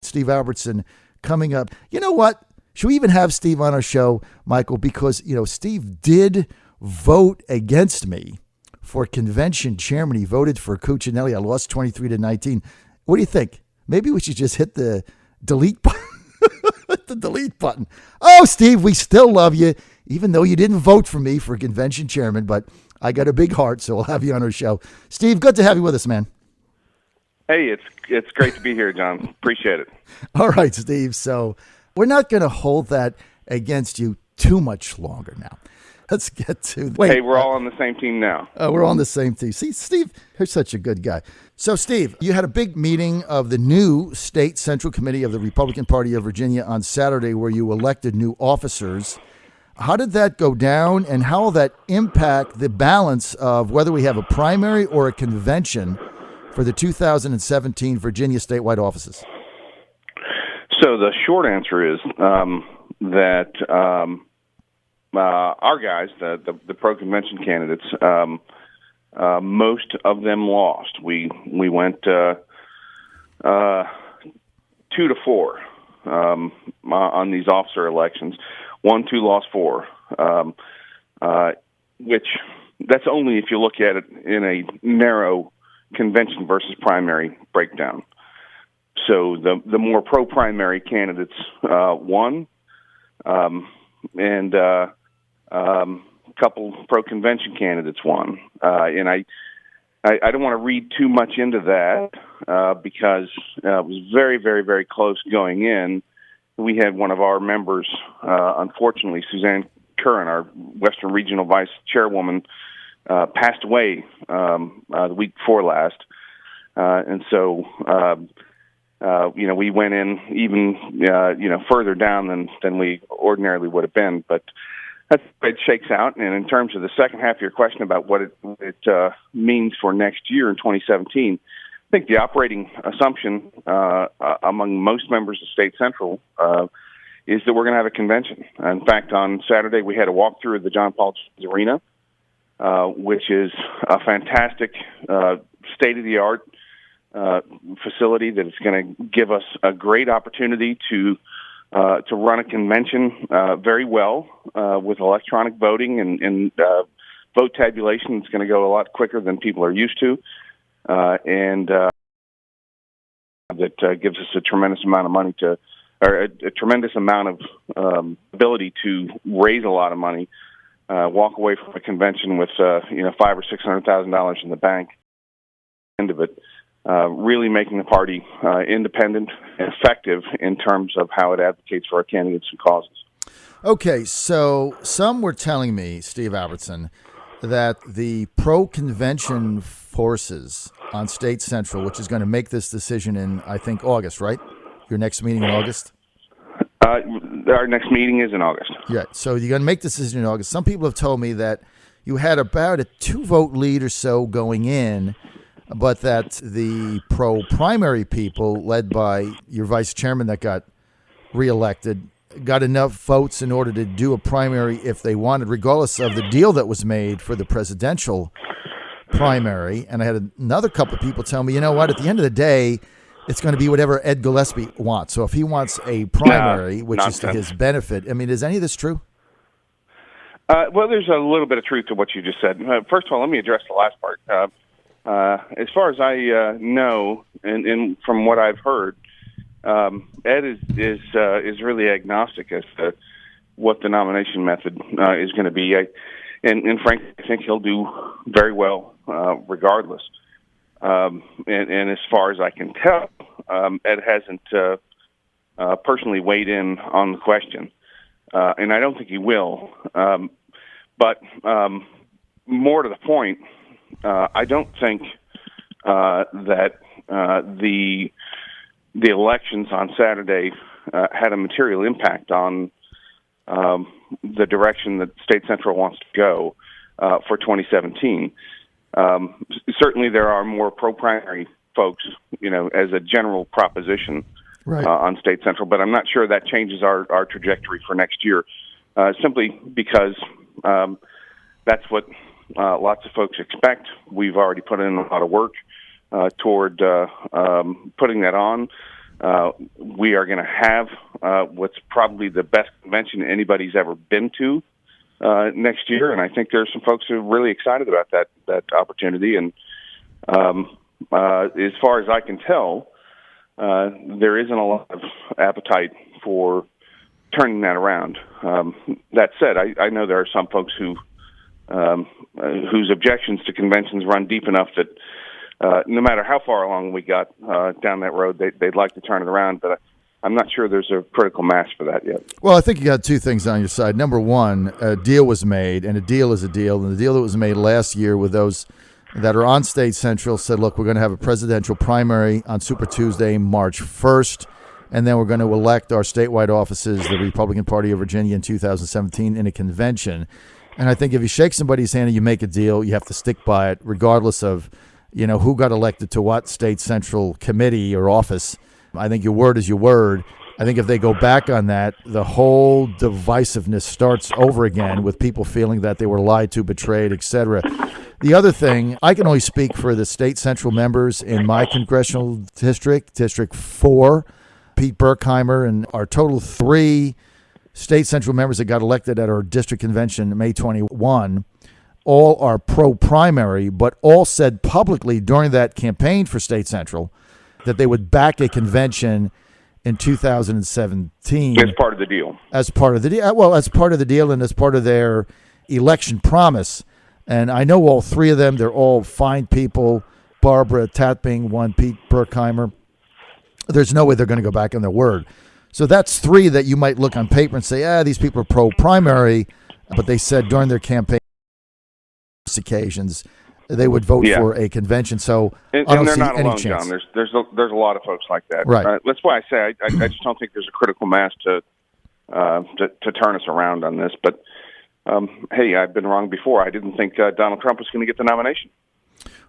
Steve Albertson coming up. You know what? Should we even have Steve on our show, Michael? Because, Steve did vote against me for convention chairman. He voted for Cuccinelli. I lost 23-19. What do you think? Maybe we should just hit the delete button. The delete button. Oh, Steve, we still love you, even though you didn't vote for me for convention chairman, but I got a big heart, so we'll have you on our show. Steve, good to have you with us, man. Hey, it's great to be here, John. Appreciate it. All right, Steve. So we're not going to hold that against you too much longer now. Let's get to Hey, we're all on the same team now. We're on the same team. See, Steve, you're such a good guy. So, Steve, you had a big meeting of the new State Central Committee of the Republican Party of Virginia on Saturday where you elected new officers. How did that go down, and how will that impact the balance of whether we have a primary or a convention for the 2017 Virginia statewide offices? So the short answer is that our guys, the pro-convention candidates, most of them lost. We went 2-4 on these officer elections. 1-2 lost 4, which that's only if you look at it in a narrow convention versus primary breakdown. So the more pro-primary candidates won, and a couple pro-convention candidates won. And I don't want to read too much into that because it was very, very, very close going in. We had one of our members, unfortunately, Suzanne Curran, our Western Regional Vice Chairwoman, passed away the week before last. And so, we went in even, further down than we ordinarily would have been. But that's the way it shakes out. And in terms of the second half of your question about what it means for next year in 2017, I think the operating assumption among most members of State Central is that we're going to have a convention. In fact, on Saturday we had a walkthrough of the John Paul Jones Arena, which is a fantastic state-of-the-art facility that is going to give us a great opportunity to run a convention very well with electronic voting and vote tabulation. It's going to go a lot quicker than people are used to. And that gives us a tremendous amount of money a tremendous amount of ability to raise a lot of money, walk away from a convention with $500,000 or $600,000 in the bank. End of it, really making the party independent and effective in terms of how it advocates for our candidates and causes. Okay, so some were telling me, Steve Albertson, that the pro-convention forces on State Central, which is going to make this decision in, I think, August, right? Your next meeting in August? Our next meeting is in August. Yeah, so you're going to make the decision in August. Some people have told me that you had about a 2-vote lead or so going in, but that the pro-primary people, led by your vice chairman that got reelected, got enough votes in order to do a primary if they wanted, regardless of the deal that was made for the presidential primary. And I had another couple of people tell me, you know what, at the end of the day, it's going to be whatever Ed Gillespie wants. So if he wants a primary, which is to his benefit, I mean, is any of this true? Well, there's a little bit of truth to what you just said. First of all, let me address the last part. As far as I know, and from what I've heard, Ed is really agnostic as to what the nomination method is going to be. And frankly, I think he'll do very well regardless. And as far as I can tell, Ed hasn't personally weighed in on the question, and I don't think he will. But more to the point, I don't think that the elections on Saturday had a material impact on the direction that State Central wants to go for 2017. Certainly, there are more pro-primary folks, as a general proposition, right, on State Central, but I'm not sure that changes our trajectory for next year, simply because that's what lots of folks expect. We've already put in a lot of work toward putting that on. We are going to have what's probably the best convention anybody's ever been to next year, and I think there's some folks who are really excited about that opportunity. And as far as I can tell, there isn't a lot of appetite for turning that around. That said, I know there are some folks whose objections to conventions run deep enough that no matter how far along we got down that road, they'd like to turn it around. But I'm not sure there's a critical mass for that yet. Well, I think you got two things on your side. Number one, a deal was made, and a deal is a deal. And the deal that was made last year with those that are on State Central said, look, we're going to have a presidential primary on Super Tuesday, March 1st, and then we're going to elect our statewide offices, the Republican Party of Virginia in 2017, in a convention. And I think if you shake somebody's hand and you make a deal, you have to stick by it, regardless of who got elected to what State Central committee or office. I think your word is your word. I think if they go back on that, the whole divisiveness starts over again with people feeling that they were lied to, betrayed, etc. The other thing, I can only speak for the State Central members in my congressional district, District 4, Pete Berkheimer, and our total 3 State Central members that got elected at our district convention May 21. All are pro-primary, but all said publicly during that campaign for State Central that they would back a convention in 2017. As part of the deal. As part of the deal. Well, as part of the deal and as part of their election promise. And I know all 3 of them. They're all fine people. Barbara Tatbing, one, Pete Berkheimer. There's no way they're going to go back on their word. So that's 3 that you might look on paper and say, these people are pro-primary, but they said during their campaign occasions they would vote for a convention. So I don't see not any alone, chance. John. There's a lot of folks like that. Right. That's why I say I just don't think there's a critical mass to turn us around on this. But hey, I've been wrong before. I didn't think Donald Trump was going to get the nomination.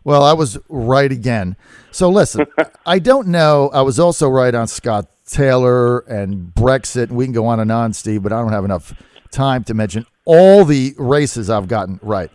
Well, I was right again. So listen, I don't know. I was also right on Scott Taylor and Brexit. We can go on and on, Steve, but I don't have enough time to mention all the races I've gotten right.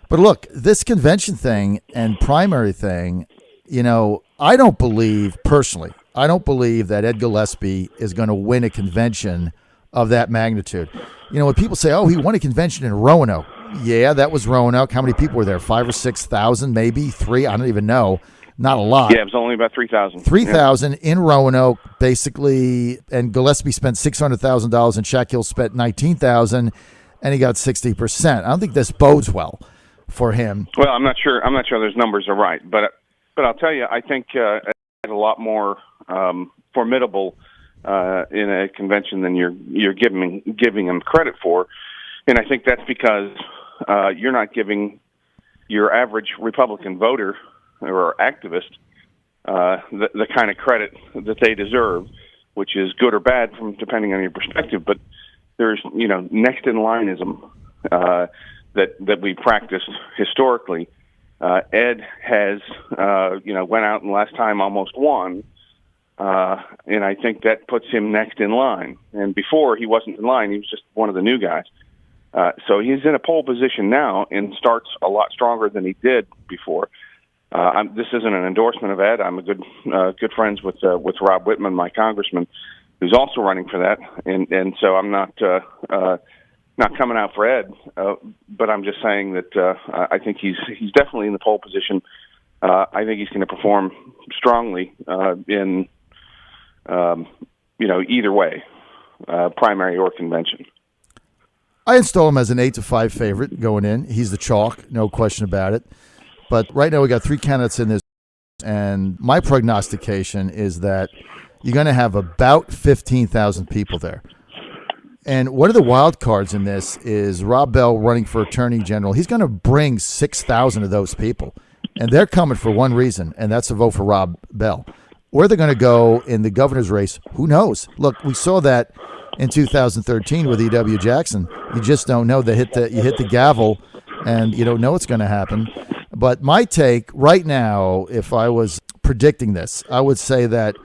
But look, this convention thing and primary thing, I don't believe that Ed Gillespie is going to win a convention of that magnitude. When people say, he won a convention in Roanoke. Yeah, that was Roanoke. How many people were there? 5,000 or 6,000, maybe 3. I don't even know. Not a lot. Yeah, it was only about 3,000. 3,000 in Roanoke, basically, and Gillespie spent $600,000, and Shaq Hill spent $19,000, and he got 60%. I don't think this bodes well for him. Well, I'm not sure those numbers are right, but I'll tell you, I think it's a lot more formidable in a convention than you're giving him credit for, and I think that's because you're not giving your average Republican voter or activist the kind of credit that they deserve, which is good or bad depending on your perspective. But there's next in lineism that we practiced historically. Ed has went out and last time almost won, and I think that puts him next in line. And before he wasn't in line; he was just one of the new guys. So he's in a pole position now and starts a lot stronger than he did before. This isn't an endorsement of Ed. I'm a good friends with Rob Whitman, my congressman, who's also running for that, and so I'm not coming out for Ed, but I'm just saying that I think he's definitely in the pole position. I think he's going to perform strongly in either way, primary or convention. I install him as an 8-5 favorite going in. He's the chalk, no question about it. But right now we got 3 candidates in this, and my prognostication is that you're going to have about 15,000 people there. And one of the wild cards in this is Rob Bell running for Attorney General. He's going to bring 6,000 of those people, and they're coming for one reason, and that's to vote for Rob Bell. Where they're going to go in the governor's race, who knows? Look, we saw that in 2013 with E.W. Jackson. You just don't know. You hit the gavel, and you don't know what's going to happen. But my take right now, if I was predicting this, I would say that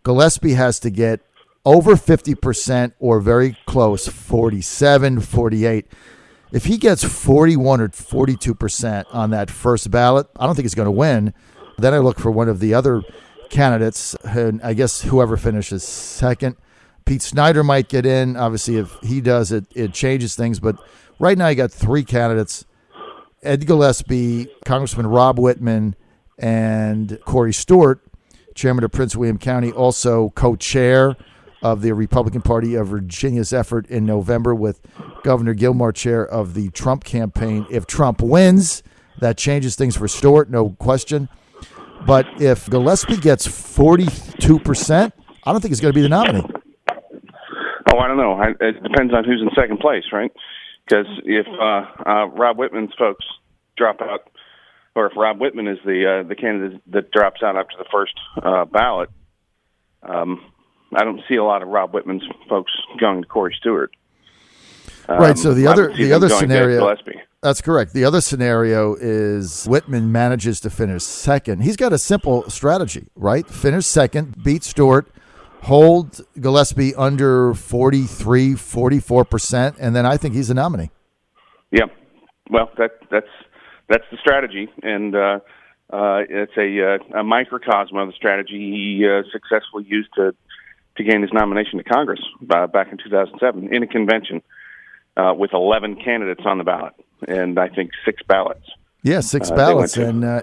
Gillespie has to get over 50% or very close, 47, 48. If he gets 41 or 42% on that first ballot, I don't think he's going to win. Then I look for one of the other candidates, and I guess whoever finishes second. Pete Snyder might get in. Obviously, if he does, it changes things. But right now, you got 3 candidates: Ed Gillespie, Congressman Rob Whitman, and Corey Stewart, chairman of Prince William County, also co-chair of the Republican Party of Virginia's effort in November, with Governor Gilmore chair of the Trump campaign. If Trump wins, that changes things for Stewart, no question. But if Gillespie gets 42%, I don't think he's going to be the nominee. Oh, I don't know. It depends on who's in second place, right? Because if Rob Whitman's folks drop out, or if Rob Whitman is the candidate that drops out after the first ballot, I don't see a lot of Rob Whitman's folks going to Corey Stewart. Right. So the other scenario. That's correct. The other scenario is Whitman manages to finish second. He's got a simple strategy, right? Finish second, beat Stewart, hold Gillespie under 43, 44%, and then I think he's a nominee. Yeah. Well, that's the strategy, and it's a microcosm of the strategy he successfully used to gain his nomination to Congress back in 2007 in a convention with 11 candidates on the ballot, and I think 6 ballots. Yeah, 6 ballots, and I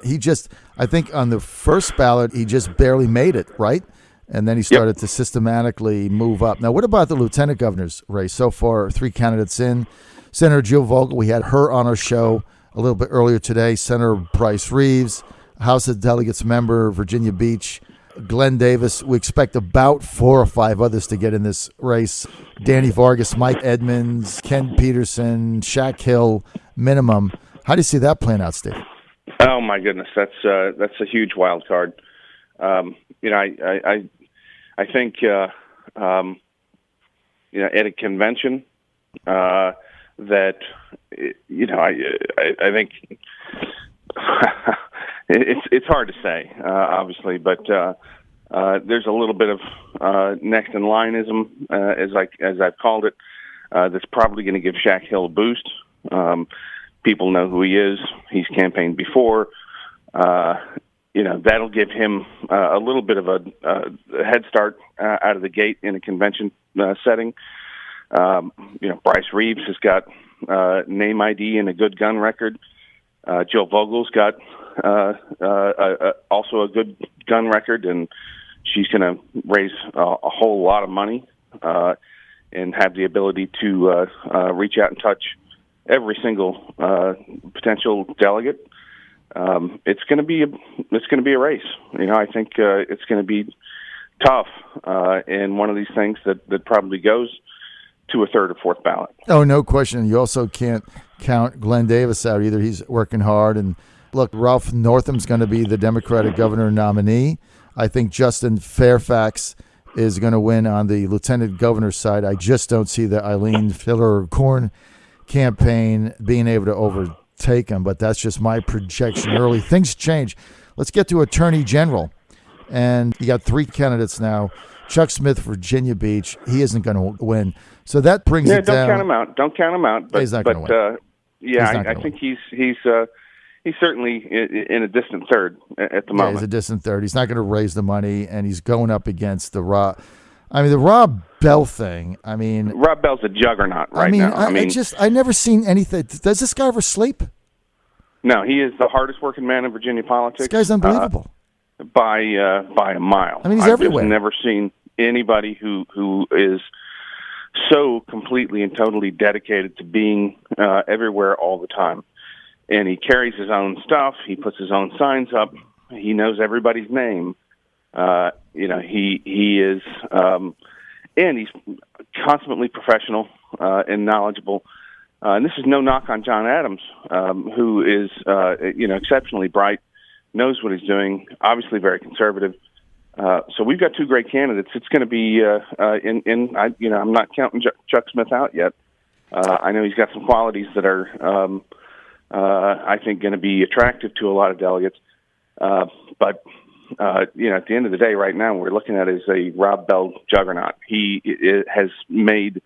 think on the first ballot, he just barely made it, right? And then he started to systematically move up. Now, what about the lieutenant governor's race? So far, 3 candidates in. Senator Jill Vogel, we had her on our show a little bit earlier today. Senator Bryce Reeves, House of Delegates member, Virginia Beach. Glenn Davis. We expect about 4 or 5 others to get in this race. Danny Vargas, Mike Edmonds, Ken Peterson, Shaq Hill, minimum. How do you see that playing out, Steve? Oh my goodness, that's a huge wild card. I think at a convention that I think it's hard to say, obviously, but there's a little bit of next in lineism, as I've called it, that's probably going to give Shaq Hill a boost. People know who he is. He's campaigned before. That'll give him a little bit of a head start out of the gate in a convention setting. Bryce Reeves has got name ID and a good gun record. Jill Vogel's got also a good gun record, and she's going to raise a whole lot of money and have the ability to reach out and touch every single potential delegate. It's going to be a race. I think it's going to be tough, and one of these things that probably goes to a third or fourth ballot. Oh, no question. You also can't count Glenn Davis out either. He's working hard. And look, Ralph Northam's going to be the Democratic governor nominee. I think Justin Fairfax is going to win on the lieutenant governor's side. I just don't see the Eileen Filler-Corn campaign being able to overtake him, but that's just my projection early. Things change. Let's get to Attorney General. And you got 3 candidates now. Chuck Smith, Virginia Beach. He isn't going to win. So that brings it down. Don't count him out. But, he's not going to win. I think he's certainly in a distant third at the moment. He's a distant third. He's not going to raise the money, and he's going up against the Rob Bell thing. Rob Bell's a juggernaut now. I never seen anything. Does this guy ever sleep? No, he is the hardest working man in Virginia politics. This guy's unbelievable. By a mile. He's everywhere. I've never seen anybody who is so completely and totally dedicated to being everywhere all the time. And he carries his own stuff. He puts his own signs up. He knows everybody's name. He is, and he's constantly professional and knowledgeable. And this is no knock on John Adams, who is, exceptionally bright, knows what he's doing, obviously very conservative. So we've got 2 great candidates. It's going to be, I'm not counting Chuck Smith out yet. I know he's got some qualities that are, I think, going to be attractive to a lot of delegates. But at the end of the day, right now, we're looking at is a Rob Bell juggernaut. He has made,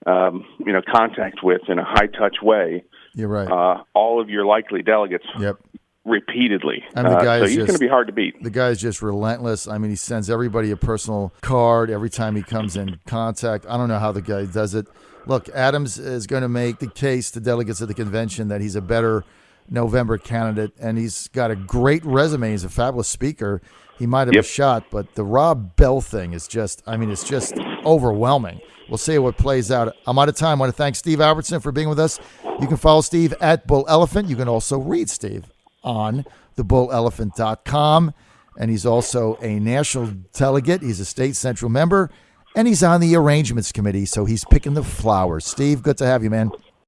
contact with, in a high-touch way, you're right, all of your likely delegates. Yep. repeatedly. I mean, the guy so is he's going to be hard to beat. The guy's just relentless. I mean, he sends everybody a personal card every time he comes in contact. I don't know how the guy does it. Look, Adams is going to make the case to delegates at the convention that he's a better November candidate, and he's got a great resume. He's a fabulous speaker. He might have a shot, but the Rob Bell thing is just, I mean, it's just overwhelming. We'll see what plays out. I'm out of time. I want to thank Steve Albertson for being with us. You can follow Steve at Bull Elephant. You can also read Steve on thebullelephant.com. And he's also a national delegate. He's a state central member, and he's on the arrangements committee, so he's picking the flowers. Steve, good to have you, man.